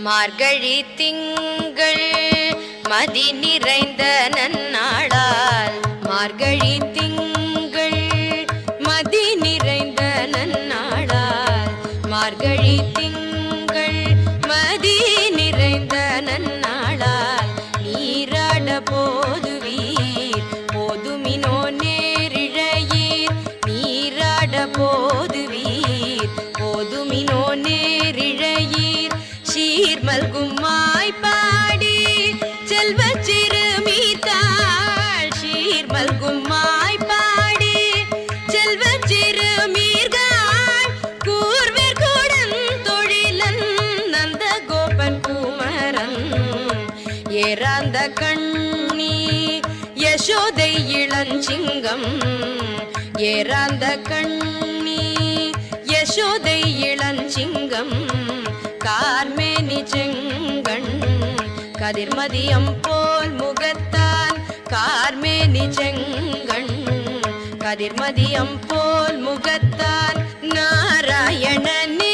மார்கழி திங்கள் மதி நிறைந்த நன்னாளால் மார்கழி திங்கள் மதி நிறைந்த நன்னாளால் மார்கழி திங்கள் மதி நிறைந்த நன்னாளால் நீராட போதுவீர் போதுமினோ நேரிழையீர் நீராட போதுவீர் போதுமினோ நேரிழையீர் சீர்மல்கும் மாய்பாடி செல்வ சிறுமீர்காள் சீர்மல்கும் மாய்பாடி செல்வ சிறுமீர்காள் கூர்வேர் கூடன் தொழிலன் நந்த கோபன் குமரன் ஏராந்த கண்ணி யசோதை இளஞ்சிங்கம் ஏராந்த கண்ணி யசோதை இளஞ்சிங்கம் கார்மேனி செங்கண் கதிர்மதியம் போல் முகத்தான் கார்மேனி செங்கண் கதிர்மதியம் போல் முகத்தான் நாராயணனே